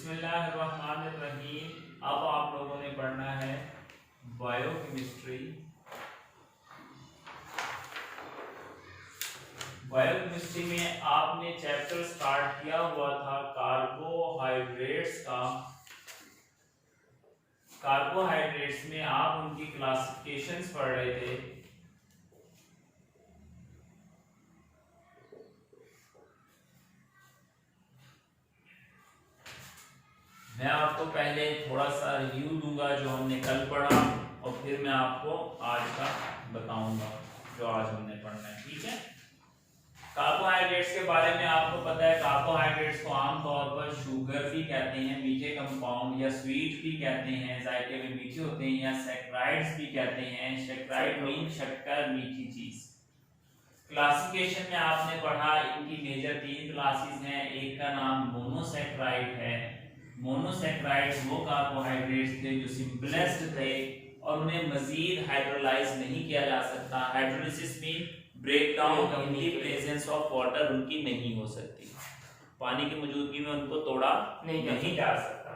बिस्मिल्लाहिर्रहमानिर्रहीम। अब आप लोगों ने पढ़ना है बायोकेमिस्ट्री। बायोकेमिस्ट्री में आपने चैप्टर स्टार्ट किया हुआ था कार्बोहाइड्रेट्स का। कार्बोहाइड्रेट्स में आप उनकी क्लासिफिकेशंस पढ़ रहे थे। मैं आपको पहले थोड़ा सा रिव्यू दूंगा जो हमने कल पढ़ा, और फिर मैं आपको आज का बताऊंगा जो आज हमने पढ़ना है। ठीक है। कार्बोहाइड्रेट्स के बारे में आपको पता है, कार्बोहाइड्रेट्स को आमतौर पर शुगर भी कहते हैं, मीठे कंपाउंड, या स्वीट भी कहते हैं, जायके में मीठे होते हैं, या सैकराइड्स भी कहते हैं। सैकराइड मीन शक्कर, मीठी चीज। क्लासिफिकेशन में आपने पढ़ा इनकी मेजर 3 क्लासेस हैं। एक का नाम मोनोसैकराइड है। मोनोसैकराइड्स वो कार्बोहाइड्रेट्स थे जो सिंपलेस्ट थे और उन्हें मजीद हाइड्रोलाइज नहीं किया जा सकता। Hydrolysis mean break down in the presence of water उनकी नहीं हो सकती, पानी की मौजूदगी में उनको तोड़ा नहीं जा सकता।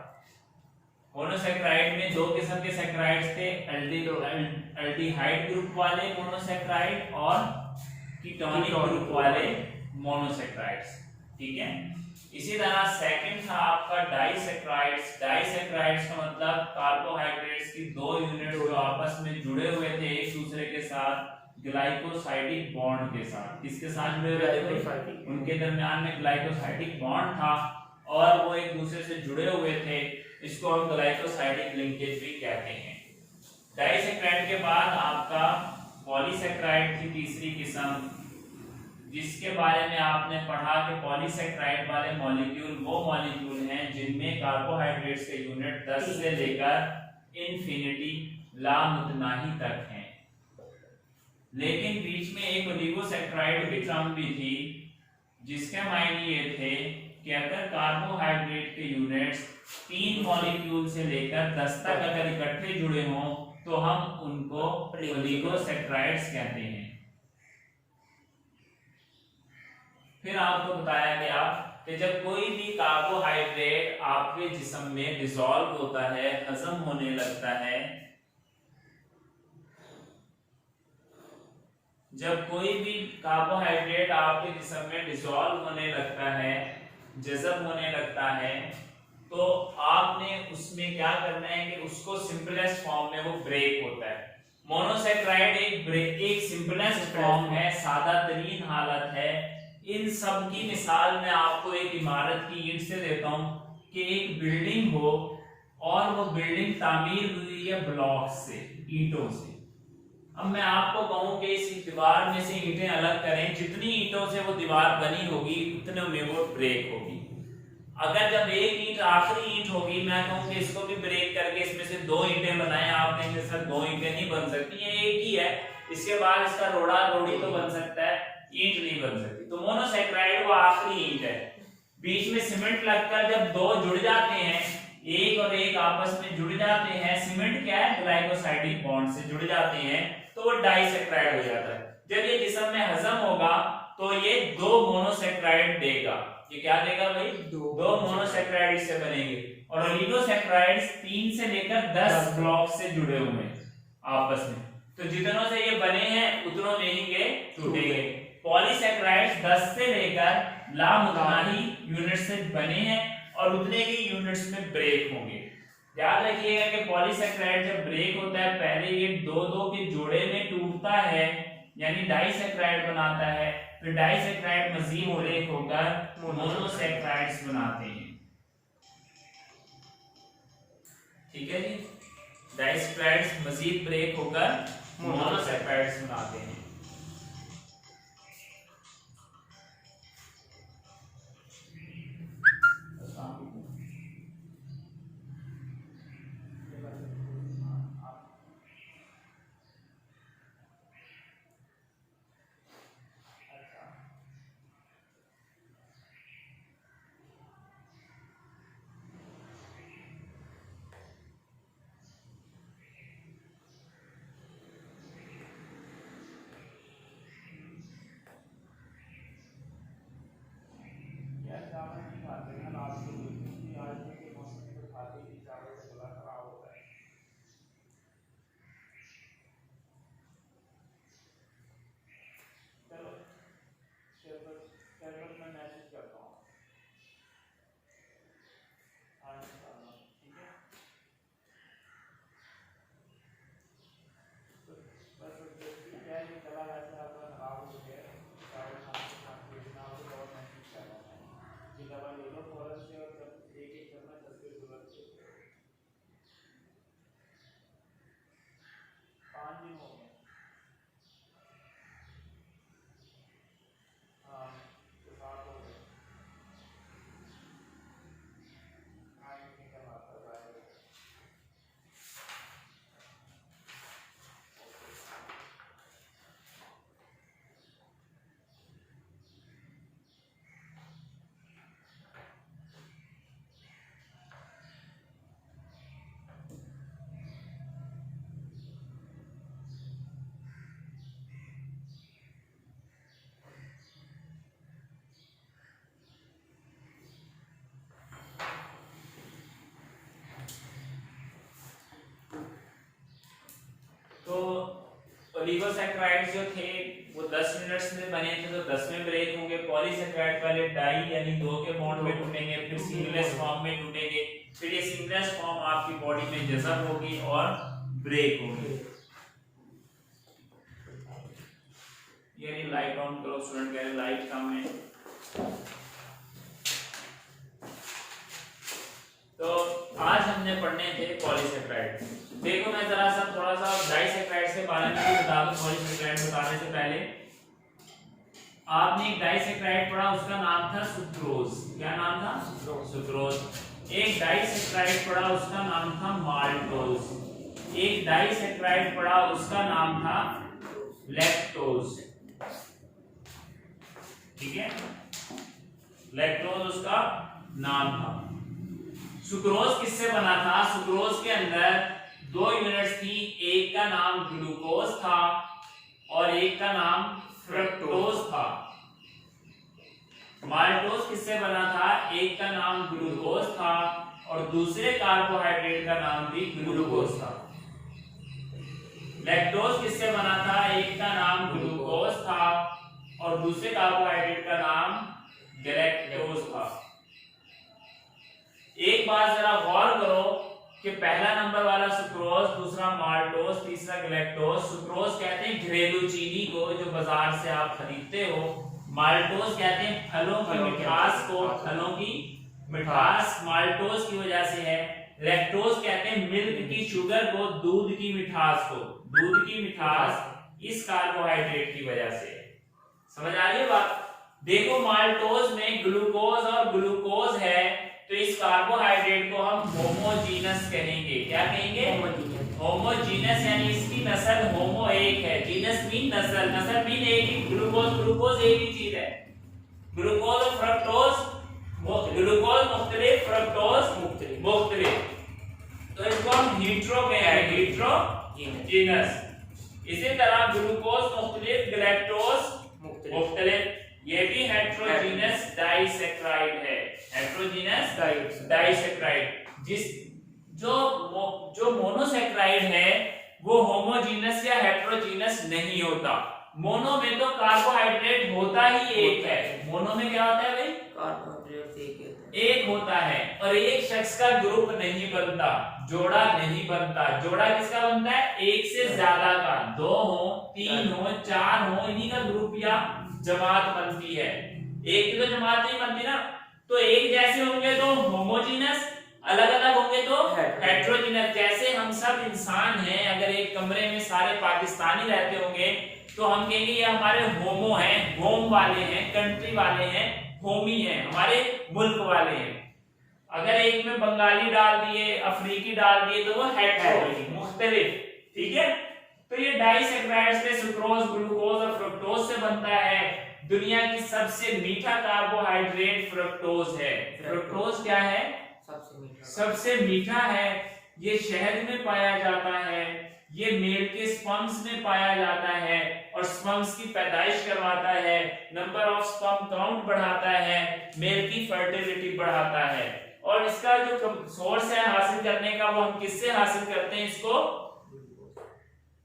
मोनोसैकराइड में 2 किस्म के सैकराइड्स थे, एल्डिहाइड ग्रुप वाले मोनोसैकराइड और कीटोनिक ग्रुप वाले मोनोसैकराइड्स। ठीक है। इसी तरह सेकंड था आपका डाइसैकराइड्स। डाइसैकराइड्स का मतलब कार्बोहाइड्रेट्स की 2 यूनिट जो आपस में जुड़े हुए थे एक दूसरे के साथ ग्लाइकोसाइडिक बॉन्ड के साथ। किसके साथ जुड़े हुए थे? उनके दरमियान में ग्लाइकोसाइडिक बॉन्ड था और वो एक दूसरे से जुड़े हुए थे। इसको हम ग्लाइकोसाइडिक लिंकेज भी कहते हैं। डाइसैकराइड के बाद आपका पॉलीसैकराइड की तीसरी किस्म, जिसके बारे में आपने पढ़ा कि पॉलीसैकराइड वाले मॉलिक्यूल वो मॉलिक्यूल हैं जिनमें कार्बोहाइड्रेट्स के यूनिट 10 से लेकर इंफिनिटी लामुतनाही तक हैं। लेकिन बीच में एक ओलिगोसैकराइड की टर्म भी थी जिसके मायने ये थे कि अगर कार्बोहाइड्रेट के यूनिट्स 3 मॉलिक्यूल से लेकर 10 तक अगर इकट्ठे जुड़े हों तो हम उनको ओलिगोसैकराइड्स कहते हैं। फिर आपको बताया गया कि जब कोई भी कार्बोहाइड्रेट आपके जिस्म में डिसॉल्व होता है, हजम होने लगता है, जब कोई भी कार्बोहाइड्रेट आपके जिस्म में डिसॉल्व होने लगता है, जज़ब होने लगता है, तो आपने उसमें क्या करना है कि उसको सिंपलेस्ट फॉर्म में वो ब्रेक होता है। मोनोसैकराइड एक सिंपलेस्ट फॉर्म है, सादा तरीन हालत है। इन सब की मिसाल मैं आपको एक इमारत की ईंट से देता हूं कि एक बिल्डिंग हो और वो बिल्डिंग तामीर हुई है ब्लॉक से, ईंटों से। अब मैं आपको कहूं कि इस दीवार में से ईंटें अलग करें, जितनी ईंटों से वो दीवार बनी होगी उतने में वो ब्रेक होगी। अगर जब एक ईंट आखिरी ईंट होगी, मैं कहूं कि इसको भी ब्रेक करके इसमें से 2 ईंटें बनाएं, आप कहेंगे सर 2 ईंटें नहीं बन सकती, ये एक ही है, इसके बाद इसका रोड़ा रोड़ी तो बन सकता है, ईंट नहीं बन सकती। तो मोनोसैकराइड वो आखिरी ईंट है। बीच में सीमेंट लगकर जब 2 जुड़ जाते हैं, एक और एक आपस में जुड़ जाते हैं, सीमेंट क्या है? ग्लाइकोसाइडिक बॉन्ड से जुड़ जाते हैं, तो वो डाइसैकराइड हो जाता है। जब ये जिस्म में हजम होगा तो ये 2 मोनोसैकराइड देगा। ये क्या देगा भाई? 2 मोनोसैकराइड इससे बनेंगे। और ओलिगोसैकराइड्स 3 से लेकर 10 ब्लॉक से जुड़े हुए हैं आपस में, तो जितनों से ये बने हैं उतनों में ही ये टूटेंगे। पॉलीसैकराइड्स 10 से लेकर लामुतनाही यूनिट से बने हैं और उतने ही यूनिट्स में ब्रेक होंगे। याद रखिएगा कि पॉलीसैकराइड जब ब्रेक होता है पहले ये 2-2 के जोड़े में टूटता है, यानी डाइसैकराइड बनाता है, फिर डाइसैकराइड मजीद ब्रेक होकर मोनोसैकराइड्स बनाते हैं। ठीक है जी, डाइसैकराइड्स मजीद ब्रेक होकर मोनोसैकराइड्स बनाते हैं। ओलिगोसैकेराइड्स जो थे वो 10 मिनट्स में बने थे तो 10 में ब्रेक होंगे। पॉलीसैकेराइड वाले डाई यानी 2 के बॉन्ड में टूटेंगे, फिर सिंगलेस फॉर्म में टूटेंगे, फिर ये सिंगलेस फॉर्म आपकी बॉडी में जज़ब होगी और ब्रेक होगी। ये लाइट ऑन करो, स्टूडेंट कह रहे लाइट कम है। तो आज हमने पढ़ने थे पॉलीसैकेराइड। देखो मैं जरा सा थोड़ा सा डाइसैकेराइड्स के बारे में भी बता दूं। पॉलीसैकेराइड बताने से पहले आपने एक डाइसैकेराइड पढ़ा, उसका नाम था सुक्रोज। क्या नाम था? सुक्रोज। एक डाइसैकेराइड पढ़ा, उसका नाम था माल्टोज। एक डाइसैकेराइड पढ़ा, उसका नाम था लैक्टोज। ठीक है, लैक्टोज उसका नाम था। सुक्रोज किससे बना था? सुक्रोज के अंदर 2 यूनिट्स थी, एक का नाम ग्लूकोज था और एक का नाम फ्रक्टोज था। माल्टोज किससे बना था? एक का नाम ग्लूकोज था और दूसरे कार्बोहाइड्रेट का नाम भी ग्लूकोज था। लैक्टोज किससे बना था? एक का नाम ग्लूकोज था और दूसरे कार्बोहाइड्रेट का नाम गैलेक्टोज था। एक बात जरा गौर करो कि पहला नंबर वाला सुक्रोज, दूसरा माल्टोज, तीसरा गैलेक्टोज। सुक्रोज कहते हैं घरेलू चीनी को जो बाजार से आप खरीदते हो। माल्टोज कहते हैं फलों की मिठास को, फलों की मिठास माल्टोज की वजह से है। लैक्टोज कहते हैं मिल्क की शुगर को, दूध की मिठास को, दूध की मिठास इस कार्बोहाइड्रेट की वजह से है। समझ आ रही है बात? देखो माल्टोज में ग्लूकोज और ग्लूकोज है तो इस कार्बोहाइड्रेट को हम होमोजीनस कहेंगे। क्या कहेंगे? होमोजीनस यानी इसकी नस्ल होमो एक है। जीनस मीन नस्ल, नस्ल मीन एक ही। ग्लूकोज ग्लूकोज एक ही चीज है। ग्लूकोज और फ्रक्टोज, ग्लूकोज मुख्तलिफ, फ्रक्टोज मुख्तलिफ, तो इसको हम हीट्रो कहेंगे, हीट्रोजीनस। इसी तरह ग्लूकोज मुख्तलिफ, गैलेक्टोज मुख्तलिफ, ये भी हेट्रोजीनस डाइसैकेराइड है। Heterogeneous disaccharide. जो मोनोसैकेराइड है वो होमोजीनस या हेट्रोजीनस नहीं होता। मोनो में तो कार्बोहाइड्रेट होता ही एक है। मोनो में क्या होता है भाई? कार्बोहाइड्रेट एक होता है और एक शख्स का ग्रुप नहीं बनता, जोड़ा नहीं बनता। जोड़ा किसका बनता है? एक से ज्यादा का, 2 हो, 3 हो, 4 हो, इन्हीं का ग्रुप या जमात बनती है। एक की तो जमात नहीं बनती ना। तो एक जैसे होंगे तो होमोजीनस, अलग अलग होंगे तो हेट्रोजीनस। जैसे हम सब इंसान हैं, अगर एक कमरे में सारे पाकिस्तानी रहते होंगे तो हम कहेंगे ये हमारे होमो हैं, होम वाले हैं, कंट्री वाले हैं, होमी हैं, हमारे मुल्क वाले हैं। अगर एक में बंगाली डाल दिए, अफ्रीकी डाल दिए तो वो हेट्रो, मुख्तलिफ। ठीक है, तो ये डाइसैकेराइड्स में सुक्रोज, ग्लूकोज और फ्रक्टोज से बनता है। दुनिया की सबसे मीठा कार्बोहाइड्रेट फ्रक्टोज है। फ्रक्टोज क्या है? सबसे मीठा है। ये शहद में पाया जाता है, ये मेल के स्पर्म्स में पाया जाता है और स्पर्म्स की पैदाइश करवाता है, नंबर ऑफ स्पर्म काउंट बढ़ाता है, मेल की फर्टिलिटी बढ़ाता है। और इसका जो सोर्स है हासिल करने का, वो हम किससे हासिल करते हैं? इसको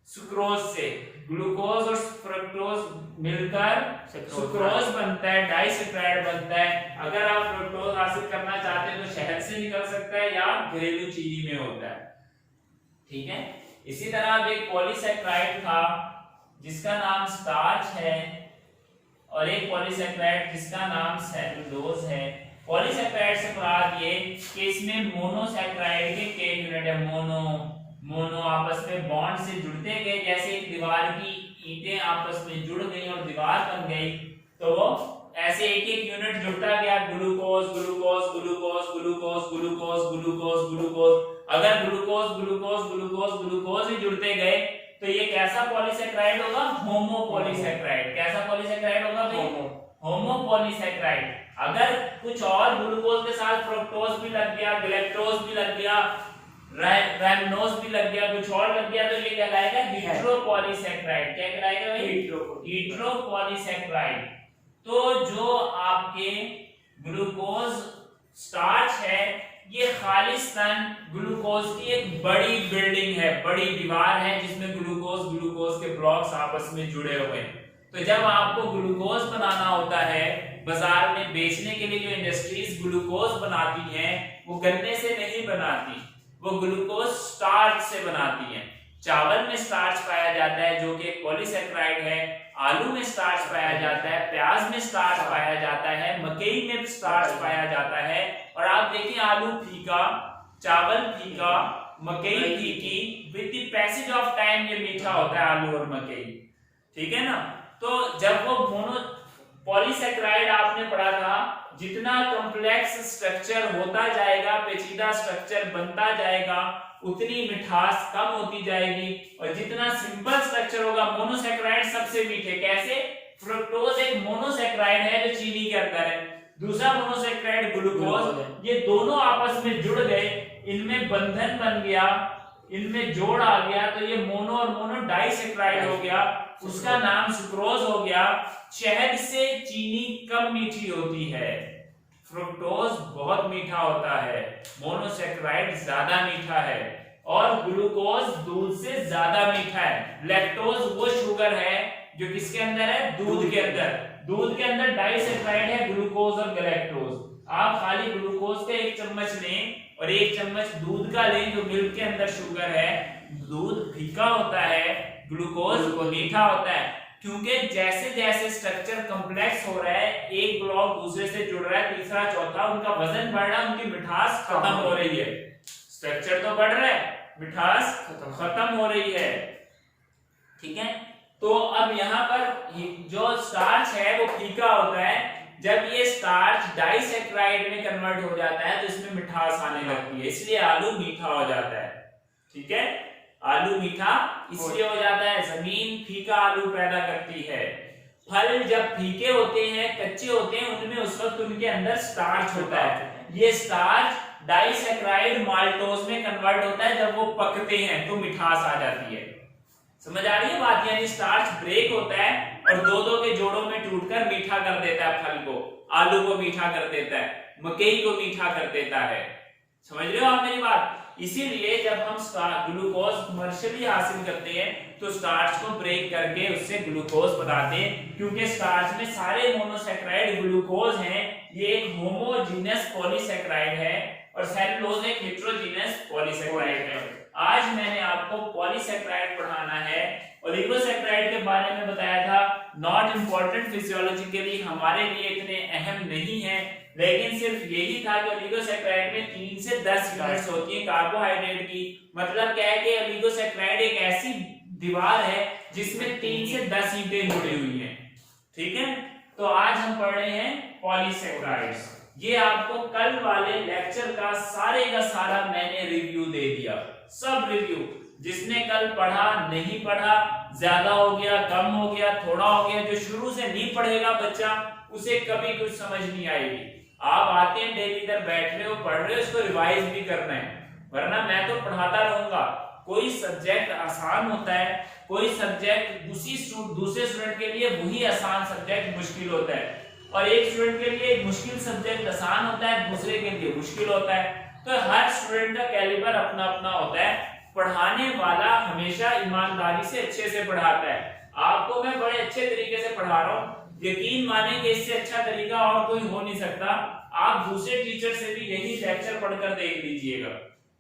सुक्रोज से। ग्लूकोज और फ्रक्टोज मिलकर सुक्रोज बनता है, डाइसैकेराइड बनता है। अगर आप फ्रक्टोज हासिल करना चाहते हैं तो शहद से निकल सकता है या घरेलू चीनी में होता है। ठीक है, इसी तरह अब एक पॉलीसैकेराइड था जिसका नाम स्टार्च है और एक पॉलीसैकेराइड जिसका नाम सेलुलोज है। पॉलीसैकेराइड से मुराद ये कि इसमें मोनोसैकेराइड के यूनिट है। मोनो आपस में बॉन्ड से जुड़ते गए, जैसे एक दीवार की ईंटें आपस में जुड़ गई और दीवार बन गई, तो वो ऐसे एक एक यूनिट जुड़ता गया। Glucose glucose glucose glucose glucose glucose glucose. अगर ग्लूकोज ग्लूकोज ग्लूकोज ग्लूकोज ही जुड़ते गए तो ये कैसा पॉलीसैकेराइड होगा? होमोपॉलीसैकेराइड। कैसा पॉलीसैकेराइड होगा भाई? होमोपॉलीसैकेराइड। अगर कुछ और ग्लूकोज के साथ फ्रक्टोज भी लग गया, गैलेक्टोज भी लग गया, रैमनोज भी लग गया, कुछ और लग गया, तो ये कहलाएगा हीट्रोपॉलीसैकेराइड। क्या कहलाएगा भाई? हीट्रोपॉलीसैकेराइड। तो जो आपके ग्लूकोज स्टार्च है ये खालिस्तान ग्लूकोज की एक बड़ी बिल्डिंग है, बड़ी दीवार है जिसमें ग्लूकोज के ब्लॉक्स आपस में जुड़े हुए हैं। तो जब आपको ग्लूकोज बनाना होता है, बाजार में बेचने के लिए जो इंडस्ट्रीज ग्लूकोज बनाती हैं वो गन्ने से नहीं बनाती, वो ग्लूकोज स्टार्च से बनाती हैं। चावल में स्टार्च पाया जाता है जो कि एक पॉलीसेकेराइड है, आलू में स्टार्च पाया जाता है, प्याज में स्टार्च पाया जाता है, मकई में स्टार्च पाया जाता है। और आप देखिए आलू फीका, चावल फीका, मकई फीकी, with the passage of time ये मीठा होता है आलू और मकई, ठीक है ना। तो जब वो मोनो पॉलीसेकेराइड आपने पढ़ा था, जितना कॉम्प्लेक्स स्ट्रक्चर होता जाएगा, पेचीदा स्ट्रक्चर बनता जाएगा, उतनी मिठास कम होती जाएगी। और जितना सिंपल स्ट्रक्चर होगा, मोनोसेकेराइड सबसे मीठे। कैसे? फ्रुक्टोज एक मोनोसेकेराइड है जो चीनी के अंदर है, दूसरा मोनोसेकेराइड ग्लूकोज, ये दोनों आपस में जुड़ गए, इनमें बंधन बन गया, इनमें जोड़ आ गया, तो ये मोनो और मोनो डाइसेकेराइड हो गया, उसका नाम सुक्रोज हो गया। शहद से चीनी कम मीठी होती है, फ्रुक्टोज बहुत मीठा होता है, मोनोसेकेराइड ज्यादा मीठा है, और ग्लूकोज दूध से ज्यादा मीठा है। लैक्टोज वो शुगर है जो किसके अंदर है? दूध के अंदर। दूध के अंदर डाइसेकेराइड है, ग्लूकोज और गैलेक्टोज। आप खाली ग्लूकोज का एक चम्मच लें और एक चम्मच दूध का लें जो मिल्क के अंदर शुगर है। दूध फीका होता है, ग्लूकोज मीठा होता है, क्योंकि जैसे जैसे स्ट्रक्चर कॉम्प्लेक्स हो रहा है, एक ब्लॉक दूसरे से जुड़ रहा है, तीसरा चौथा, उनका वजन बढ़ रहा है, उनकी मिठास खत्म हो रही है। स्ट्रक्चर तो बढ़ रहा है, मिठास खत्म हो रही है, ठीक है। तो अब यहाँ पर जो स्टार्च है वो फीका होता है, जब ये स्टार्च डाइसेकेराइड में कन्वर्ट हो जाता है तो इसमें मिठास आने लगती है, इसलिए आलू मीठा हो जाता है, ठीक है। आलू मीठा इसलिए हो जाता है, जमीन फीका आलू पैदा करती है। फल जब फीके होते हैं, कच्चे होते हैं, उनमें उस वक्त उनके अंदर स्टार्च होता है, ये स्टार्च डाइसेकेराइड माल्टोज में कन्वर्ट होता है, जब वो पकते हैं तो मिठास आ जाती है। समझ आ रही है बात? यानी स्टार्च ब्रेक होता है और दो दो के जोड़ों में टूटकर मीठा कर देता है, फल को, आलू को मीठा कर देता है, मकई को मीठा कर देता है। समझ रहे हो आप मेरी बात? इसीलिए जब हम ग्लूकोज कमर्शियली हासिल करते हैं तो स्टार्च को ब्रेक करके उससे ग्लूकोज बनाते हैं, क्योंकि स्टार्च में सारे मोनोसेकेराइड ग्लूकोज हैं। ये एक होमोजीनस पॉलीसेकेराइड है और सेलुलोज एक हेटेरोजीनस पॉलीसेकेराइड है। आज मैंने आपको पॉलीसेकेराइड पढ़ाना है, ओलिगोसेकेराइड के बारे में बताया था, नॉट इंपॉर्टेंट फिजियोलॉजिकली, हमारे लिए इतने अहम नहीं है, लेकिन सिर्फ यही था कि ओलिगोसेकेराइड में 3 से 10 यूनिट्स होती है कार्बोहाइड्रेट की। मतलब क्या है कि ओलिगोसेकेराइड एक ऐसी दीवार है जिसमें 3 से 10 ईंटें जुड़ी हुई हैं, ठीक है। तो आज हम पढ़ रहे हैं पॉलीसेकेराइड्स। ये आपको कल वाले लेक्चर का सारा मैंने रिव्यू दे दिया, सब रिव्यू। जिसने कल पढ़ा, नहीं पढ़ा, ज्यादा हो गया, कम हो गया, थोड़ा हो गया, जो शुरू से नहीं पढ़ेगा बच्चा, उसे कभी कुछ समझ नहीं आएगी। आप आते हैं डेली, इधर बैठ रहे हो, पढ़ रहे हो, इसको रिवाइज भी करना है, वरना मैं तो पढ़ाता रहूंगा। कोई सब्जेक्ट आसान होता है, कोई सब्जेक्ट दूसरे स्टूडेंट के लिए वही आसान सब्जेक्ट मुश्किल होता है, और एक स्टूडेंट के लिए मुश्किल सब्जेक्ट आसान होता है, दूसरे के लिए मुश्किल होता है। तो हर स्टूडेंट का कैलिबर अपना अपना होता है। पढ़ाने वाला हमेशा ईमानदारी से अच्छे से पढ़ाता है। आपको मैं बड़े अच्छे तरीके से पढ़ा रहा हूँ, यकीन माने कि इससे अच्छा तरीका और कोई हो नहीं सकता। आप दूसरे टीचर से भी यही लेक्चर पढ़कर देख लीजिएगा।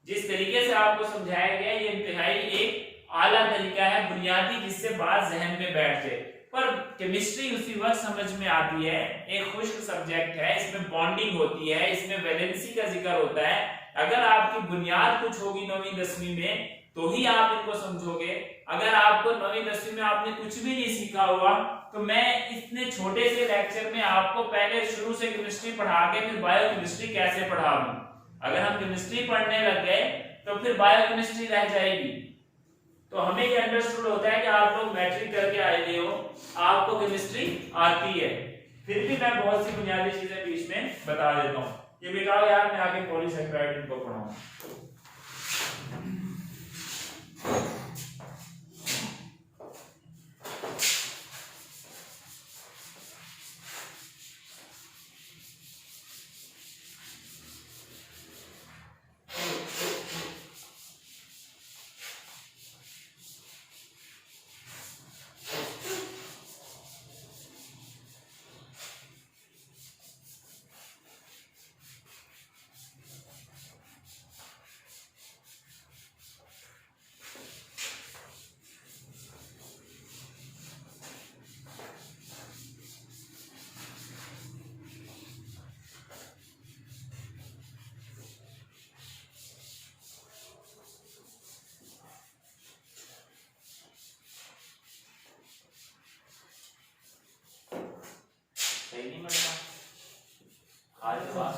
जिस तरीके से आपको समझाया गया ये इंतहाई एक आला तरीका है, बुनियादी, जिससे बात जहन में बैठ जाए। पर केमिस्ट्री उसी वक्त समझ में आती है, एक खुश्क सब्जेक्ट है, इसमें बॉन्डिंग होती है, इसमें वैलेंसी का जिक्र होता है। अगर आपकी बुनियाद कुछ होगी 9वीं 10वीं में तो ही आप इनको समझोगे। अगर आपको 9वीं 10वीं में आपने कुछ भी नहीं सीखा हुआ, तो मैं इतने छोटे से लेक्चर में आपको पहले शुरू से केमिस्ट्री पढ़ा के फिर बायोकेमिस्ट्री कैसे पढ़ाऊं। अगर हम केमिस्ट्री पढ़ने लग गए तो फिर बायोकेमिस्ट्री रह जाएगी। तो हमें ये अंडरस्टूड होता है कि आप लोग मैट्रिक करके आए हो, आपको केमिस्ट्री आती है, फिर भी मैं बहुत सी बुनियादी चीजें बीच में बता देता हूँ। ये बताओ यार, मैं आगे पॉलीसेकेराइड इनको पढ़ाऊं।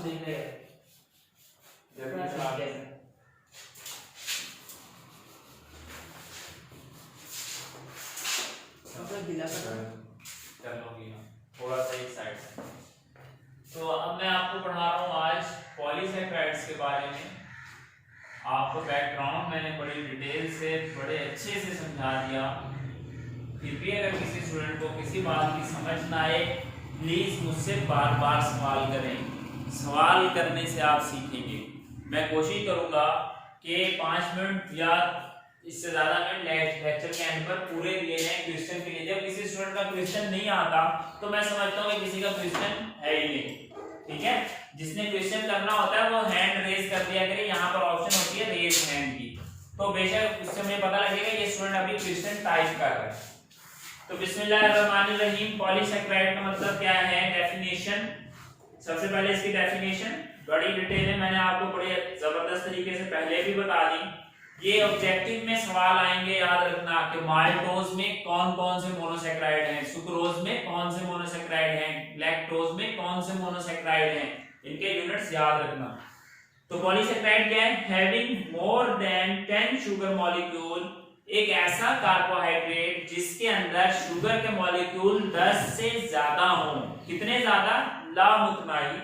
देख रहे हैं थोड़ा सा एक साइड से। तो अब मैं आपको पढ़ा रहा हूँ आज पॉलीसैकेराइड्स के बारे में। आपको बैकग्राउंड मैंने बड़ी डिटेल से बड़े अच्छे से समझा दिया। फिर भी अगर किसी स्टूडेंट को किसी बात की समझ ना आए, प्लीज मुझसे बार बार सवाल करें। सवाल करने से आप सीखेंगे। मैं कोशिश करूंगा कि 5 मिनट या इससे ज्यादा मिनट लेक्चर के एंड पर पूरे दिए जाएं क्वेश्चन के लिए। जब किसी स्टूडेंट का क्वेश्चन नहीं आता तो मैं समझता हूँ कि किसी का क्वेश्चन है ही नहीं, ठीक है। जिसने क्वेश्चन करना होता है वो हैंड रेज कर दिया करे। यहाँ पर ऑप्शन होती है रेज हैंड की, तो बेशक उससे मुझे पता लगेगा ये स्टूडेंट अभी क्वेश्चन टाइप कर रहा है। तो बिस्मिल्लाहिर्रहमानिर्रहीम। पॉलीसैकेराइड का मतलब क्या है, डेफिनेशन। सबसे पहले इसकी डेफिनेशन बड़ी डिटेल है, मैंने आपको बड़े जबरदस्त तरीके से पहले भी बता दी। ये ऑब्जेक्टिव में सवाल आएंगे, याद रखना कि माल्टोज में कौन कौन से मोनोसैकेराइड हैं, सुक्रोज में कौन से मोनोसैकेराइड हैं, लैक्टोज में कौन से मोनोसैकेराइड हैं, इनके यूनिट्स याद रखना। तो पॉलीसैकेराइड क्या है, having more than 10 sugar molecule, एक ऐसा कार्बोहाइड्रेट जिसके अंदर शुगर के मॉलिक्यूल 10 से ज्यादा हों। कितने ज्यादा, लामुतनाई।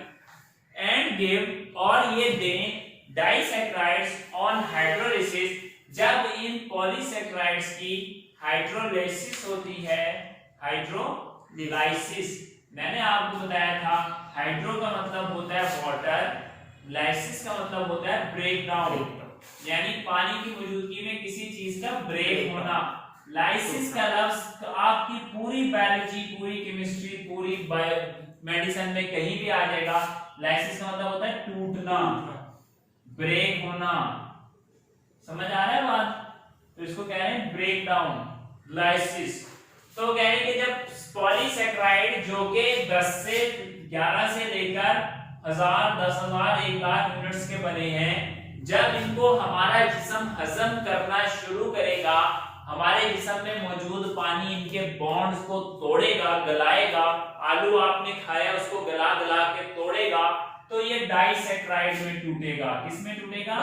एंड गिव, और ये दें डाइसैकेराइड्स ऑन हाइड्रोलिसिस, जब इन पॉलीसैकेराइड्स की हाइड्रोलिसिस होती है। हाइड्रोलाइसिस मैंने आपको बताया था, हाइड्रो का मतलब होता है वाटर, लाइसिस का मतलब होता है ब्रेक डाउन, यानी पानी की मौजूदगी में किसी चीज का ब्रेक होना। लाइसिस का लफ्ज आपकी पूरी बायोलॉजी, पूरी केमिस्ट्री, पूरी मेडिसिन में कहीं भी आ जाएगा। लाइसिस का मतलब होता है टूटना, ब्रेक होना। समझ आ रहा है बात? तो इसको कह रहे हैं ब्रेक डाउन, लाइसिस। तो कह रहे हैं कि जब पॉलीसैकेराइड जो कि 10 से 11 से लेकर 1000, 10,000, 1,00,000 यूनिट्स के बने हैं, जब इनको हमारा जिस्म हजम करना शुरू करेगा, हमारे जिस्म में मौजूद पानी इनके बॉन्ड्स को तोड़ेगा, गलाएगा। आलू आपने खाया, उसको गला गला के तोड़ेगा, तो ये डाइसैकेराइड में टूटेगा। किसमें टूटेगा?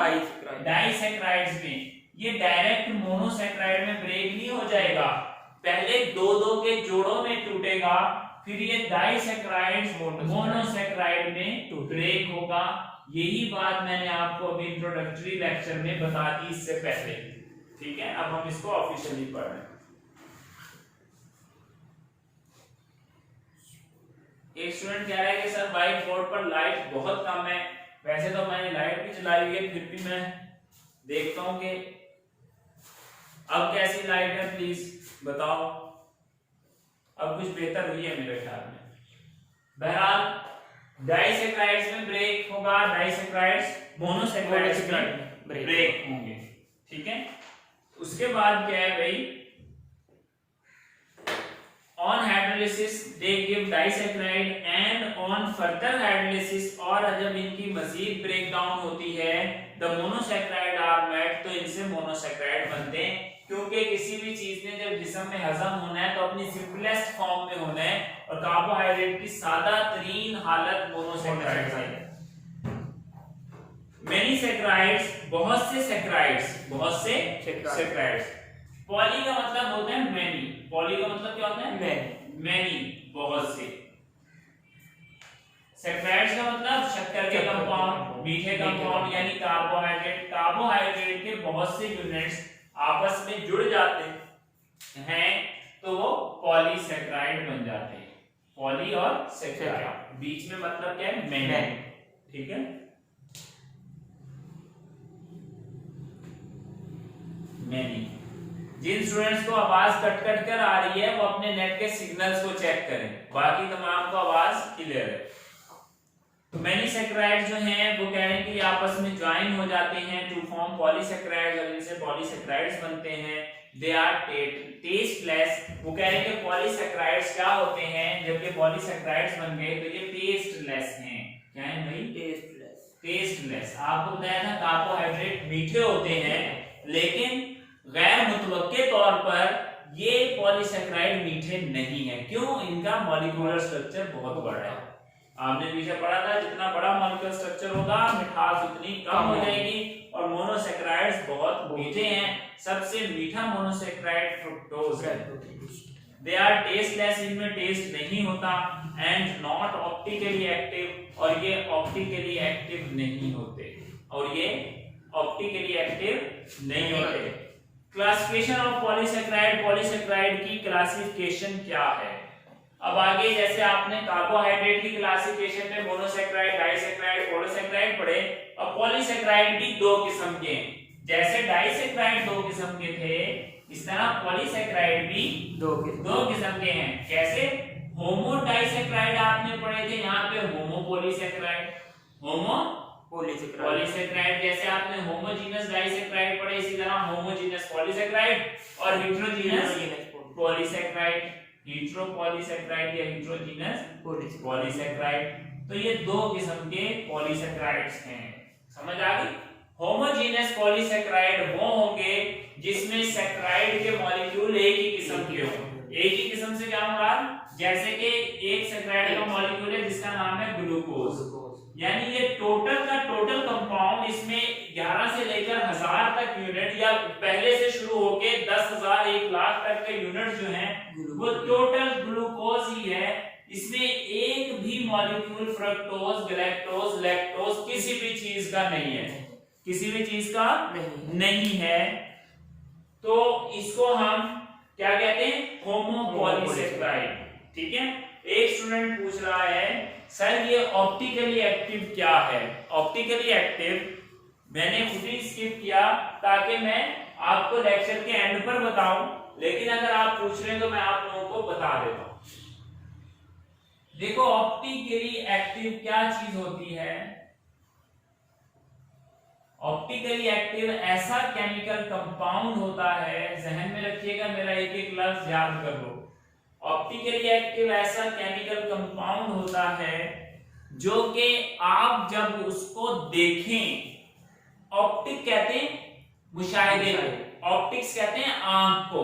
डाइसैकेराइड्स में। ये डायरेक्ट मोनोसैकेराइड में ब्रेक नहीं हो जाएगा, पहले दो के जोड़ों में टूटेगा, फिर ये डाइसैकेराइड्स मोनोसैकेराइड में ब्रेक होगा। यही बात मैंने आपको अभी इंट्रोडक्टरी लेक्चर में बता दी इससे पहले, ठीक है। अब हम इसको ऑफिशियली पढ़ रहे हैं। एक स्टूडेंट कह रहा है कि सर व्हाइट बोर्ड पर लाइट बहुत कम है। वैसे तो मैंने लाइट भी जलाई हुई है, फिर भी मैं देखता हूं कि अब कैसी लाइट है, प्लीज बताओ। अब कुछ बेहतर हुई है मेरे ख्याल में। बहरहाल डाइसैकेराइड्स में ब्रेक होगा, डाइसैकेराइड्स मोनोसैकेराइड्स में ब्रेक होंगे, ठीक है। उसके बाद क्या है भाई, on hydrolysis they give disaccharide and on further hydrolysis, और जब इनकी मजीद ब्रेकडाउन होती है the monosaccharide are made, तो इनसे मोनोसैकेराइड बनते हैं। क्योंकि किसी भी चीज ने जब जिस्म में हजम होना है तो अपनी सिंपलेस्ट फॉर्म में होना है, और कार्बोहाइड्रेट की सादा तरीन हालत मोनोसैकेराइड है। मेनी सैकेराइड्स, बहुत से सैकेराइड्स, बहुत से सैकेराइड्स। पॉली का मतलब होता है मैनी, पॉली का मतलब क्या होता है? मैनी, बहुत से। सैकेराइड्स का मतलब शक्कर के कंपाउंड, मीठे कंपाउंड, यानी कार्बोहाइड्रेट। कार्बोहाइड्रेट के बहुत से यूनिट्स आपस में जुड़ जाते हैं तो वो पॉलीसैकेराइड बन जाते हैं। पॉली और सैकेराइड, बीच में मतलब क्या है? मैनी, ठीक है। मैनी। जिन स्टूडेंट्स को आवाज कट कट कर आ रही है वो अपने नेट के सिग्नल्स को चेक करें, बाकी तमाम को आवाज क्लियर है। तो मेनी सैकेराइड जो हैं वो कह रहे हैं कि आपस में ज्वाइन हो जाते हैं टू फॉर्म पॉलीसैकेराइड्स, और इनसे पॉलीसैकेराइड्स बनते हैं। They are tasteless. वो कह रहे हैं कि पॉलीसैकेराइड्स क्या होते हैं, जबकि पॉलीसैकेराइड्स बन गए तो ये टेस्टलेस हैं। क्या है भाई? टेस्टलेस। टेस्टलेस। आपको बताया था कार्बोहाइड्रेट मीठे होते हैं, लेकिन गैर मुतवक्के तौर पर ये पॉलीसैकेराइड मीठे नहीं है। क्यों? इनका मॉलिक्यूलर स्ट्रक्चर बहुत बड़ा है। आपने पीछे पढ़ा था जितना बड़ा मॉलिक्यूलर स्ट्रक्चर होगा मिठास उतनी कम हो जाएगी। और मोनोसैकेराइड्स बहुत मीठे हैं, सबसे मीठा मोनोसैकेराइड फ्रुक्टोज है। दे आर टेस्टलेस, इनमें टेस्ट नहीं होता, एंड नॉट ऑप्टिकली एक्टिव, और ये ऑप्टिकली एक्टिव नहीं होते, और ये ऑप्टिकली एक्टिव नहीं होते। क्लासिफिकेशन ऑफ पॉलीसैकेराइड, पॉलीसैकेराइड की क्लासिफिकेशन क्या है? अब आगे जैसे आपने कार्बोहाइड्रेट की क्लासिफिकेशन में मोनोसैकेराइड, डाइसैकेराइड, पॉलीसैकेराइड पढ़े, अब पॉलीसैकेराइड भी दो किस्म के हैं। जैसे डाइसैकेराइड दो किस्म के थे, इस तरह पॉलीसैकेराइड भी दो किस्म के हैं। कैसे? होमो डाइसैकेराइड आपने पढ़े थे, यहाँ पे होमो पॉलीसैकेराइड, होमो पॉलीसैकेराइड। जैसे आपने होमोजीनस डाइसैकेराइड पढ़े, इसी तरह होमोजीनस पॉलीसैकेराइड और हेटेरोजीनस पॉलीसैकेराइड, हेटेरोपॉलीसैकेराइड या हेटेरोजीनस पॉलीसैकेराइड। तो ये दो किस्म के पॉलीसैकेराइड्स हैं, समझ आ गई? होमोजीनस पॉलीसैकेराइड वो होंगे जिसमें सैकेराइड के मॉलिक्यूल एक ही किस्म के हों। एक ही किस्म से क्या मुराद? जैसे कि एक सैकेराइड का मॉलिक्यूल है जिसका नाम है ग्लूकोज, यानी ये टोटल का टोटल कंपाउंड इसमें 11 से लेकर 1000 तक यूनिट, या पहले से शुरू होके 10,000 1 लाख तक के यूनिट जो हैं वो टोटल ग्लूकोज ही है। इसमें एक भी मॉलिक्यूल फ्रक्टोज, गैलेक्टोज, लैक्टोज किसी भी चीज का नहीं है, किसी भी चीज का नहीं है। तो इसको हम क्या कहते हैं? होमो पॉलीसैकेराइड। ठीक है। एक स्टूडेंट पूछ रहा है सर ये ऑप्टिकली एक्टिव क्या है? ऑप्टिकली एक्टिव मैंने खुद ही स्किप किया ताकि मैं आपको लेक्चर के एंड पर बताऊं, लेकिन अगर आप पूछ रहे हैं तो मैं आप लोगों को बता देता हूं। देखो ऑप्टिकली एक्टिव क्या चीज होती है? ऑप्टिकली एक्टिव ऐसा केमिकल कंपाउंड होता है, जहन में रखिएगा, मेरा एक एक लफ्ज याद कर लो। ऑप्टिकली एक्टिव ऐसा केमिकल कंपाउंड होता है जो कि आप जब उसको देखें, ऑप्टिक कहते हैं मुशाहिदे को, ऑप्टिक्स कहते हैं आंख को,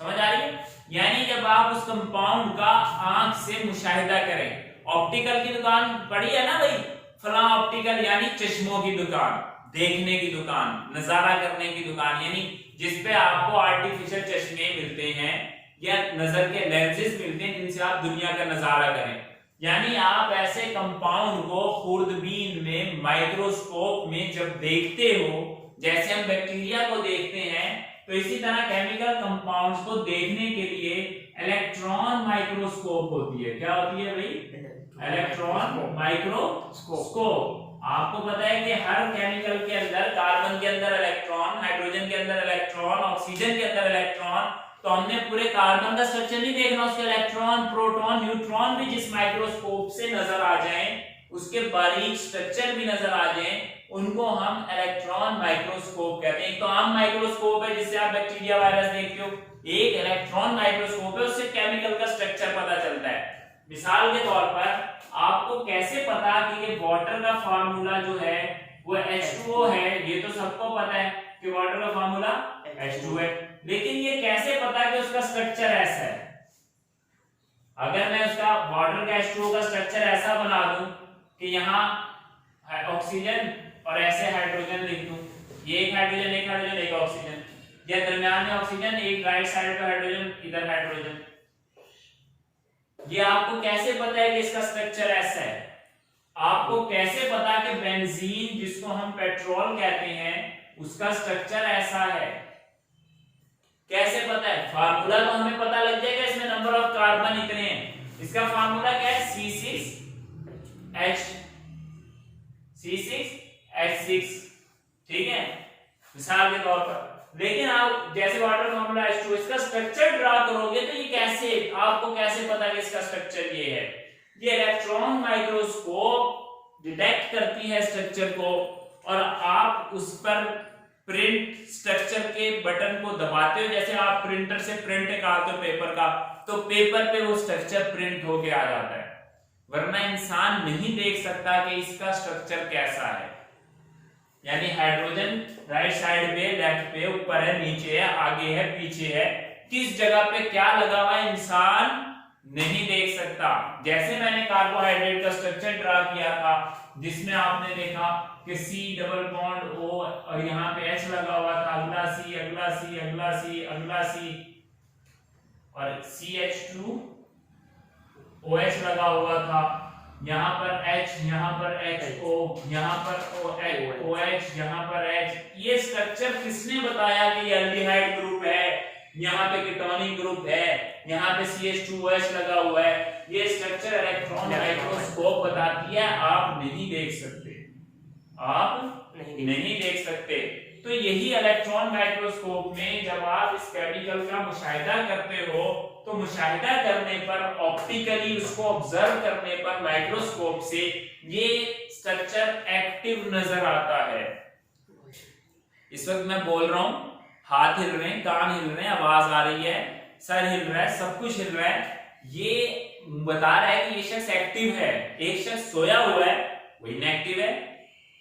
समझ आ रही है? यानी जब आप उस कंपाउंड का आंख से मुशाहिदा करें। ऑप्टिकल की दुकान पड़ी है ना भाई, फला ऑप्टिकल यानी चश्मों की दुकान, देखने की दुकान, नजारा करने की दुकान, यानी जिसपे आपको आर्टिफिशियल चश्मे मिलते हैं या नजर के लेंसेज मिलते हैं जिनसे आप दुनिया का नजारा करें। यानी आप ऐसे कंपाउंड को खुर्दबीन में, माइक्रोस्कोप में जब देखते हो, जैसे हम बैक्टीरिया को देखते हैं, तो इसी तरह केमिकल कंपाउंड्स को देखने के लिए इलेक्ट्रॉन माइक्रोस्कोप होती है। क्या होती है भाई? Electron microscope. आपको पता है कि हर केमिकल के अंदर, कार्बन के अंदर इलेक्ट्रॉन, हाइड्रोजन के अंदर इलेक्ट्रॉन, ऑक्सीजन के अंदर इलेक्ट्रॉन, तो हमने पूरे कार्बन का स्ट्रक्चर नहीं देखना, उसके इलेक्ट्रॉन, प्रोटॉन, न्यूट्रॉन भी जिस माइक्रोस्कोप से नजर आ जाएं, उसके बारीक स्ट्रक्चर भी नजर आ जाएं, उनको हम इलेक्ट्रॉन माइक्रोस्कोप कहते हैं। तो आम माइक्रोस्कोप है जिससे आप बैक्टीरिया, वायरस देखते हो, एक इलेक्ट्रॉन माइक्रोस्कोप है, उससे केमिकल का स्ट्रक्चर पता चलता है। मिसाल के तौर पर आपको कैसे पता कि ये वाटर का फार्मूला जो है वो H2O है? ये तो सबको पता है कि वाटर का फार्मूला H2 है, लेकिन ये कैसे पता कि उसका स्ट्रक्चर ऐसा है? अगर मैं उसका वाटर का H2O का स्ट्रक्चर ऐसा बना दूं कि यहाँ ऑक्सीजन और ऐसे हाइड्रोजन लिख दूं, ये एक हाइड्रोजन, एक हाइड्रोजन, एक ऑक्सीजन, या दरमियान में ऑक्सीजन, एक राइट साइड पे हाइड्रोजन, इधर हाइड्रोजन, ये आपको कैसे पता है कि इसका स्ट्रक्चर ऐसा है? आपको कैसे पता कि बेंजीन जिसको हम पेट्रोल कहते हैं उसका स्ट्रक्चर ऐसा है? कैसे पता है? फार्मूला तो हमें पता लग जाएगा, इसमें नंबर ऑफ कार्बन इतने हैं। इसका फार्मूला क्या है? C6H6, ठीक है, मिसाल के तौर पर। लेकिन आप जैसे वाटर फार्मूला H2, इसका स्ट्रक्चर ड्रा करोगे तो ये कैसे, आपको कैसे पता कि इसका स्ट्रक्चर ये है? ये इलेक्ट्रॉन माइक्रोस्कोप डिटेक्ट करती है स्ट्रक्चर को, और आप उस पर प्रिंट स्ट्रक्चर के बटन को दबाते हो, जैसे आप प्रिंटर से प्रिंट निकालते हो पेपर का, तो पेपर पे वो स्ट्रक्चर प्रिंट होके आ जाता है, वरना इंसान नहीं देख सकता कि इसका स्ट्रक्चर कैसा है। यानी हाइड्रोजन राइट साइड पे, लेफ्ट पे, ऊपर है, नीचे है, आगे है, पीछे है, किस जगह पे क्या लगा हुआ है इंसान नहीं देख सकता। जैसे मैंने कार्बोहाइड्रेट का स्ट्रक्चर ड्रा किया था जिसमें आपने देखा कि C डबल बॉन्ड O और यहाँ पे H लगा हुआ था, अगला C अगला C अगला C अगला C और CH2 OH लगा हुआ था, यहाँ पर H, यहाँ पर HO, यहाँ पर OH, यहाँ पर H। ये स्ट्रक्चर किसने बताया कि ये एल्डिहाइड ग्रुप है, यहाँ पे कीटोनिक ग्रुप है, यहाँ पे CH2OH लगा हुआ है। ये स्ट्रक्चर इलेक्ट्रॉन माइक्रोस्कोप बताती है, आप नहीं देख सकते, आप नहीं देख सकते। तो यही इलेक्ट्रॉन माइक्रोस्कोप में जब आप इस केमिकल का मुशाहिदा करते हो तो मुशाहिदा करने पर, ऑप्टिकली उसको ऑब्जर्व करने पर माइक्रोस्कोप से ये स्ट्रक्चर एक्टिव नजर आता है। इस वक्त मैं बोल रहा हूं, हाथ हिल रहे हैं, कान हिल रहे हैं, आवाज आ रही है, सर हिल रहा है, सब कुछ हिल रहा है, ये बता रहा है कि ये शख्स एक्टिव है। एक शख्स सोया हुआ है, वो इनएक्टिव है,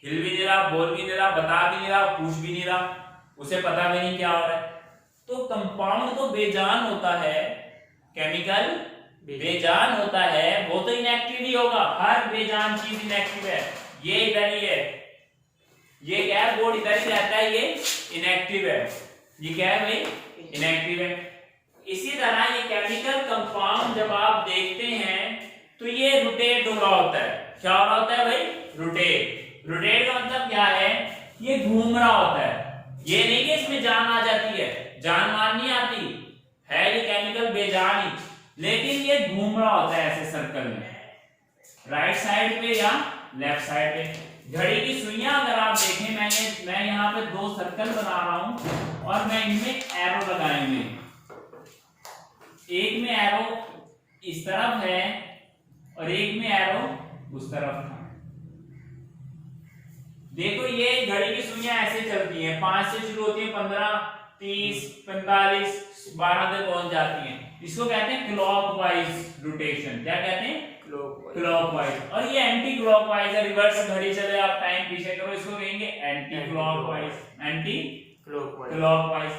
हिल भी नहीं रहा, बोल भी नहीं रहा, बता भी नहीं रहा, पूछ भी नहीं रहा, उसे पता भी नहीं क्या हो रहा है। तो कंपाउंड तो बेजान होता है, केमिकल बेजान होता है, वो तो इनएक्टिव ही होगा। हर बेजान चीज इनएक्टिव है। ये इधर ही है, ये क्या है, बोर्ड इधर ही रहता है, ये इनएक्टिव है। ये क्या है भाई, इनएक्टिव है। इसी तरह ये केमिकल कंपाउंड जब आप देखते हैं तो ये रोटेट हो रहा होता है। क्या हो रहा होता है भाई, रोटेट। रोटेट का मतलब क्या है, ये घूम रहा होता है। ये नहीं कि इसमें जान आ जाती है, जान मान नहीं आती है, ये केमिकल बेजान ही, लेकिन ये घूम रहा होता है ऐसे सर्कल में, राइट साइड पे या लेफ्ट साइड पे। घड़ी की सुइयां अगर आप देखें, मैं यहाँ पे दो सर्कल बना रहा हूं और मैं इनमें एरो लगाए हुए, एक में एरो इस तरफ है और एक में एरो उस तरफ था। देखो ये घड़ी की सुइयां ऐसे चलती हैं, 5 से शुरू होती है, 15, 30, 45, 12 तक पहुंच जाती हैं। इसको कहते हैं क्लॉकवाइज रोटेशन। क्या कहते हैं, क्लॉकवाइज। और ये एंटी क्लॉकवाइज है, रिवर्स घड़ी चले, आप टाइम पीछे करो, इसको कहेंगे एंटी क्लॉकवाइज। एंटी क्लॉकवाइज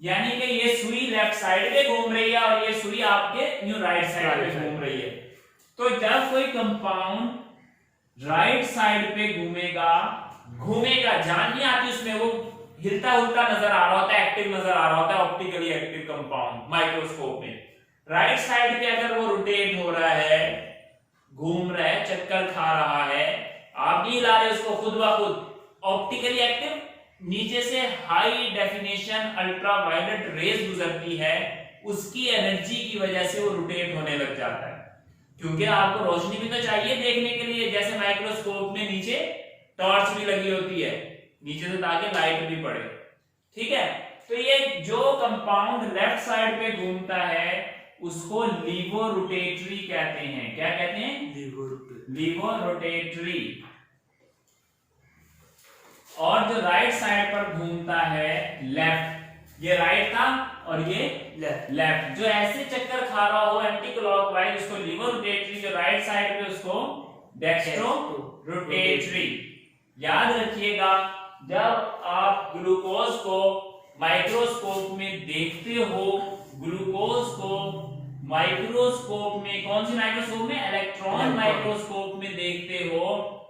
यानी कि ये सुई लेफ्ट साइड पे घूम रही है और ये सुई आपके न्यू राइट साइड पे घूम रही है। तो जब कोई कंपाउंड राइट साइड पे घूमेगा, जान नहीं आती उसमें, वो हिलता हुलता नजर आ रहा होता है, एक्टिव नजर आ रहा होता है, ऑप्टिकली एक्टिव कंपाउंड माइक्रोस्कोप में। राइट साइड पे अगर वो रोटेट हो रहा है, घूम रहा है, चक्कर खा रहा है, आप नहीं ला रहे उसको, खुद ब खुद ऑप्टिकली एक्टिव, नीचे से हाई डेफिनेशन अल्ट्रावायलेट रेज गुजरती है, उसकी एनर्जी की वजह से वो रोटेट होने लग जाता है। क्योंकि आपको रोशनी भी तो चाहिए देखने के लिए, जैसे माइक्रोस्कोप में नीचे टॉर्च भी लगी होती है नीचे से, ताकि लाइट भी पड़े। ठीक है, तो ये जो कंपाउंड लेफ्ट साइड पे घूमता है उसको लीवो रोटेटरी कहते हैं। क्या कहते हैं, लीवो रोटेटरी। और जो राइट साइड पर घूमता है लेफ्ट, ये राइट था और ये लेफ्ट, जो ऐसे चक्कर खा रहा हो एंटी क्लॉकवाइज, उसको लीवो रोटेटरी, जो राइट साइड पे उसको डेक्स्ट्रो रोटेटरी। याद रखिएगा, जब आप ग्लूकोज को माइक्रोस्कोप में देखते हो, ग्लूकोज को माइक्रोस्कोप में, कौन सी माइक्रोस्कोप में, इलेक्ट्रॉन माइक्रोस्कोप में देखते हो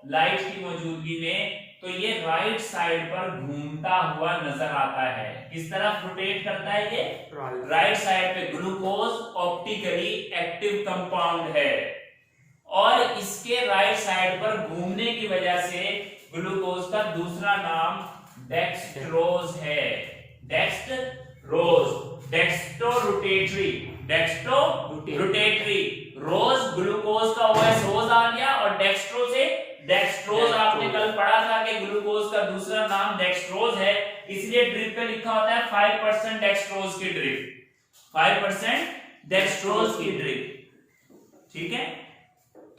लाइट की मौजूदगी में, तो ये राइट साइड पर घूमता हुआ नजर आता है। किस तरफ रोटेट करता है ये, राइट साइड पे। ग्लूकोज ऑप्टिकली एक्टिव कंपाउंड है और इसके राइट साइड पर घूमने की वजह से ग्लूकोज का दूसरा नाम डेक्स्ट्रोज है। Dextrose, dextrorotatory, dextrorotatory. रोज ग्लूकोज का OS रोज आ गया और डेक्स्ट्रो से डेक्स्ट्रोज। आपने कल पढ़ा था कि ग्लूकोज का दूसरा नाम डेक्स्ट्रोज है, इसलिए ड्रिप पे लिखा होता है 5% डेक्स्ट्रोज की ड्रिप, 5% डेक्स्ट्रोज की ड्रिप। ठीक है,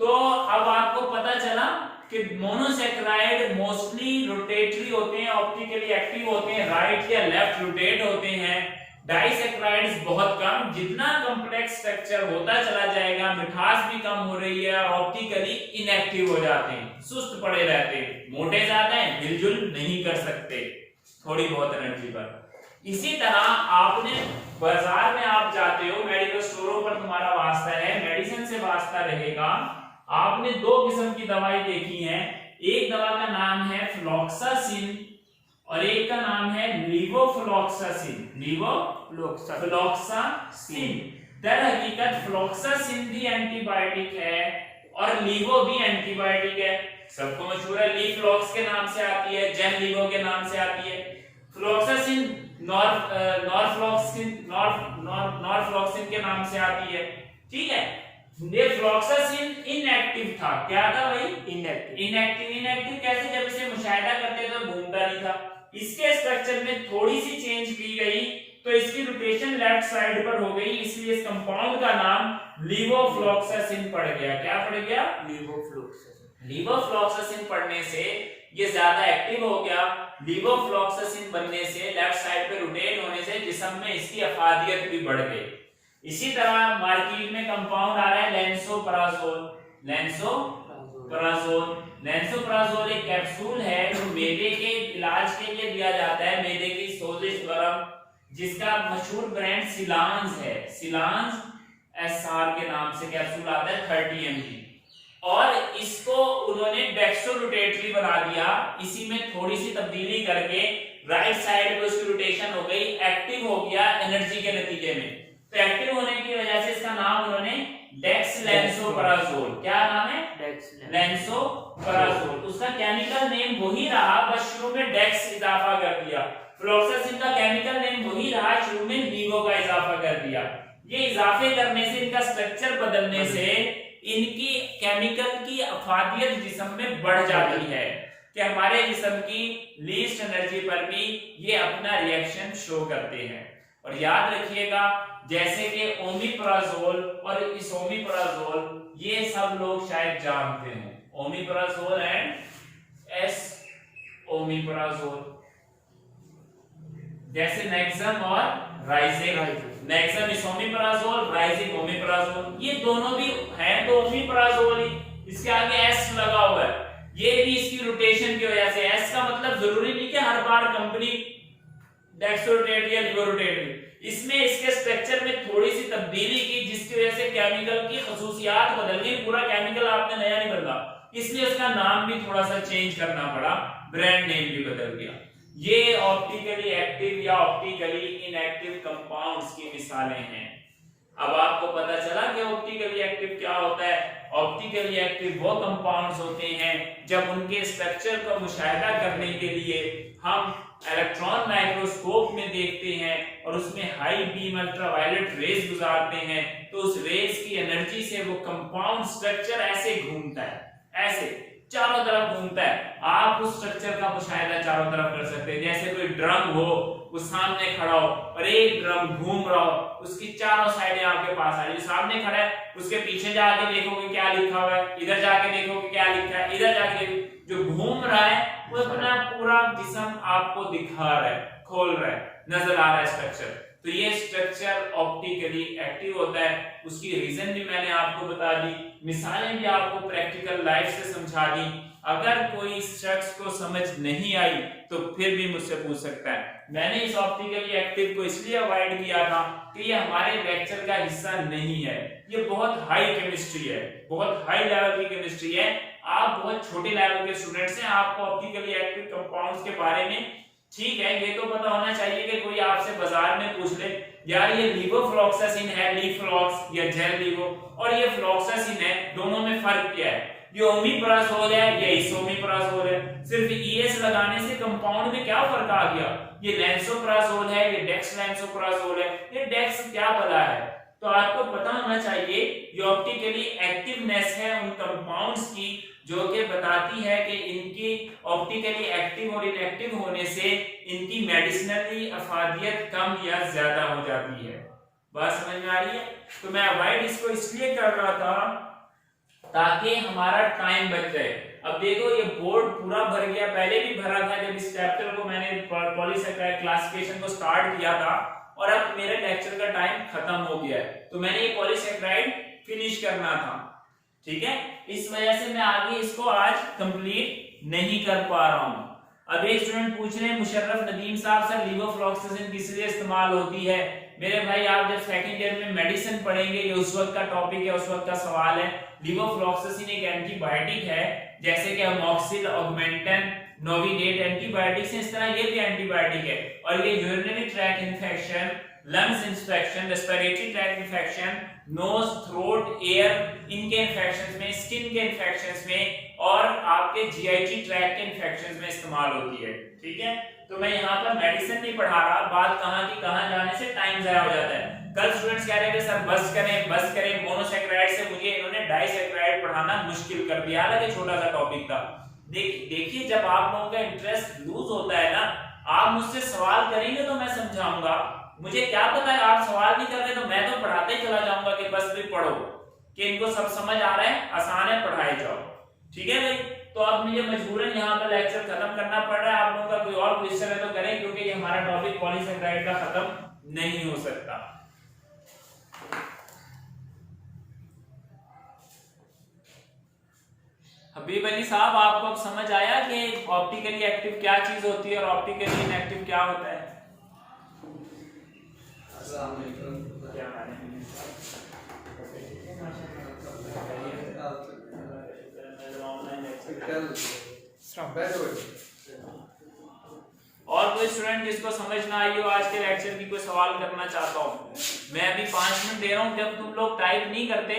तो अब आपको पता चला कि मोनोसैकेराइड मोस्टली रोटेटरी होते हैं, ऑप्टिकली एक्टिव होते हैं, राइट या लेफ्ट रोटेट होते हैं। डाइसैकेराइड्स बहुत कम, जितना कॉम्प्लेक्स स्ट्रक्चर होता चला जाएगा, मिठास भी कम हो रही है, ऑप्टिकली इनएक्टिव हो जाते हैं, सुस्त पड़े रहते हैं, मोटे ज्यादा हैं, हिलजुल नहीं कर सकते थोड़ी बहुत एनर्जी पर। इसी तरह आपने बाजार में आप आप जाते हो, मेडिकल स्टोरों पर तुम्हारा वास्ता है, मेडिसिन से वास्ता रहेगा, आपने दो किस्म की दवाई देखी है, एक दवा का नाम है फ्लोक्सासिन और एक का नाम है लीवोफ्लोक्सासिन। लीवोफ्लोक्सासिन दर हकीकत फ्लोक्सासिन भी एंटीबायोटिक है और लीवो भी एंटीबायोटिक है। सबको मशहूर है, लीफ्लॉक्स के नाम से आती है, जेन लीवो के नाम से आती है। फ्लोक्सासिन नॉरफ्लॉक्सिन के नाम से आती है, ठीक है। ये फ्लोक्सासिन इनएक्टिव था, क्या था भाई? इनएक्टिव कैसे? जब इसे मुशाहिदा करते तो घूमता नहीं था, इसके स्ट्रक्चर में थोड़ी सी चेंज की गई तो इसकी रोटेशन लेफ्ट साइड पर हो गई, इसलिए इस कंपाउंड का नाम लीवोफ्लोक्सासिन पड़ गया। क्या पड़ गया? लीवोफ्लोक्सासिन पड़ने से ये ज्यादा एक्टिव हो गया, लीवोफ्लोक्सासिन बनने से लेफ्ट साइड पे रोटेट होने से जिस्म में इसकी अफादियत भी बढ़ गई। इसी तरह मार्केट में कंपाउंड आ रहा है लेंसोप्राजोल एक कैप्सूल है जो मेदे के इलाज के लिए दिया जाता है, मेदे की सोजिश वरम, जिसका मशहूर ब्रांड सिलांस है, सिलांस एसआर के नाम से कैप्सूल आता है 30 mg, और इसको उन्होंने डेक्सोरोटेटरी बना दिया, इसी में थोड़ी सी तब्दीली करके राइट साइड पे उसकी रोटेशन हो गई, एक्टिव हो गया एनर्जी के नतीजे में। तो एक्टिव होने की वजह से इसका नाम उन्होंने डेक्सलैंसोपराजोल, क्या नाम है? लैंसोपराजोल। उसका केमिकल नेम वही रहा, बस शुरू में डेक्स इजाफा कर दिया। फ्लोक्सासिन का केमिकल नेम वही रहा, शुरू में लीवो का इजाफा कर दिया। ये इजाफे करने से, इनका स्ट्रक्चर बदलने से इनकी केमिकल की अफादियत जिस्म में बढ़ जाती है कि हमारे जिस्म की लीस्ट एनर्जी पर भी ये अपना रिएक्शन शो करते हैं। और याद रखिएगा, जैसे कि ओमिप्राजोल और इसोमिप्राजोल, ये सब लोग शायद जानते हैं, ओमिप्राजोल एंड एस ओमिप्राजोल, जैसे नेक्सम और राइजिक, नेक्सम इसोमिप्राजोल, राइजिक ओमिप्राजोल, ये दोनों भी हैं तो ओमिप्राजोल ही, इसके आगे एस लगा हुआ है, ये भी इसकी रोटेशन की वजह से। एस का मतलब जरूरी नहीं कि हर बार कंपनी डेक्सोरोटेट या लिवोरोटेट, इसमें इसके स्ट्रक्चर में थोड़ी सी तब्दीली की जिसकी वजह से केमिकल की खसूसियात बदल गई, पूरा केमिकल आपने नया नहीं बदला, इसलिए उसका नाम भी थोड़ा सा चेंज करना पड़ा, ब्रांड नेम भी बदल गया। ये ऑप्टिकली एक्टिव या ऑप्टिकली इनएक्टिव कंपाउंड्स की मिसालें हैं। अब आपको पता चला कि ऑप्टिकली एक्टिव क्या होता है। ऑप्टिकली एक्टिव वो कंपाउंड्स होते हैं जब उनके स्ट्रक्चर को मुशाहिदा करने के लिए हम इलेक्ट्रॉन माइक्रोस्कोप में देखते हैं और उसमें हाई बीम अल्ट्रावायलेट रेज गुजारते हैं, तो उस रेज की एनर्जी से वो कंपाउंड स्ट्रक्चर ऐसे घूमता है, ऐसे चारों तरफ घूमता है। आप उस स्ट्रक्चर का मुशाहिदा चारों तरफ कर सकते हैं, जैसे कोई ड्रम हो, वो सामने खड़ा हो और एक ड्रम घूम रहा हो, उसकी चारों साइडें आपके पास आ रही, सामने खड़ा है, उसके पीछे जाके देखोगे क्या लिखा हुआ है, इधर जाके देखोगे क्या लिखा है, इधर जाके जो घूम रहा है वो अपना पूरा जिस्म आपको दिखा रहा है, खोल रहा है, नजर आ रहा है स्ट्रक्चर। तो ये स्ट्रक्चर ऑप्टिकली एक्टिव होता है। उसकी रीजन भी मैंने आपको बता दी, मिसालें भी आपको प्रैक्टिकल लाइफ से समझा दी। अगर कोई शख्स को समझ नहीं आई तो फिर भी मुझसे पूछ सकता है। मैंने इस ऑप्टिकली एक्टिव को इसलिए अवॉइड किया था कि ये हमारे लेक्चर का हिस्सा नहीं है, ये बहुत हाई केमिस्ट्री है, बहुत हाई लेवल की केमिस्ट्री है। आप बहुत छोटे लेवल के स्टूडेंट्स हैं, आपको ऑप्टिकली एक्टिव कंपाउंड्स के बारे में ठीक है ये तो पता होना चाहिए कि कोई आपसे बाजार में पूछ ले यार ये लीवोफ्लोक्सासिन है, लीफ्लॉक्स या जेल लीवो, और ये फ्लोक्सासिन है, दोनों में फर्क क्या है? ये ओमिप्राजोल है या इसोमिप्राजोल है? सिर्फ ईएस लगाने से कंपाउंड में क्या फर्क आ गया? ये लैंसोप्राजोल है, ये डेक्सलैंसोप्राजोल है, ये डेक्स क्या बला है? तो आपको पता होना चाहिए ये ऑप्टिकली एक्टिवनेस है उन कंपाउंड्स की जो कि बताती है कि इनकी ऑप्टिकली एक्टिव और इनएक्टिव होने से इनकी मेडिसिनली अफादियत कम या ज्यादा हो जाती है। बात समझ में आ रही है? तो मैं अवॉइड इसको इसलिए कर रहा था ताकि हमारा टाइम बच जाए। अब देखो ये बोर्ड पूरा भर गया, पहले भी भरा था जब इस चैप्टर को मैंने पॉलीसेकेराइड क्लासिफिकेशन को स्टार्ट किया था, और अब मेरे लेक्चर का टाइम खत्म हो गया है, तो मैंने ये पॉलीसेकेराइड फिनिश करना था, ठीक है। इस वजह से मैं आगे इसको आज कंप्लीट नहीं कर पा रहा हूं। अब एक स्टूडेंट पूछ रहे हैं मुशर्रफ नदीम साहब, सर लीवोफ्लोक्सासिन किस लिए इस्तेमाल होती है? मेरे भाई आप जब सेकंड ईयर में मेडिसिन पढ़ेंगे, ये उस वक्त का टॉपिक है, उस वक्त का सवाल है। लिवोफ्लॉक्सासिन एक एंटीबायोटिक है, जैसे कि अमोक्सिल, ऑगमेंटन, नोविडेट एंटीबायोटिक्स हैं, इस तरह ये भी एंटीबायोटिक है। और ये urinary tract infection, lungs infection, respiratory tract infection, nose, throat, ear, इनके इन्फेक्शंस में, स्किन के इन्फेक्शंस में और आपके जीआईटी ट्रैक्ट के इन्फेक्शंस में इस्तेमाल होती है। ठीक है, तो मैं यहाँ पर मेडिसिन नहीं पढ़ा रहा, बात कहाँ की कहाँ जाने से टाइम जाया हो जाता है। कल स्टूडेंट्स कह रहे थे सर बस करें मोनोसैकेराइड से, मुझे इन्होंने डाइसैकेराइड पढ़ाना मुश्किल कर दिया, हालांकि छोटा सा टॉपिक था। देखिए जब आप लोगों का इंटरेस्ट लूज होता है ना, आप मुझसे सवाल करेंगे तो मैं समझाऊंगा। मुझे क्या पता है आप सवाल नहीं कर रहे, तो मैं तो पढ़ाते ही चला जाऊंगा कि बस भी पढ़ो, कि इनको सब समझ आ रहा है, आसान है, पढ़ाए जाओ। ठीक है भाई, तो अब मुझे मजबूरन यहाँ पर लेक्चर खत्म करना पड़ रहा है। आप लोगों का कोई और क्वेश्चन है तो करें, क्योंकि ये हमारा टॉपिक पॉलीसैकेराइड का खत्म नहीं हो सकता। हबीब अली साहब, आपको अब समझ आया कि ऑप्टिकली एक्टिव क्या चीज होती है और ऑप्टिकली इनएक्टिव क्या होता है? और कोई स्टूडेंट जिसको समझ ना आई हो आज के लेक्चर की, कोई सवाल करना चाहता हो? मैं अभी 5 मिनट दे रहा हूं, जब तुम लोग टाइप नहीं करते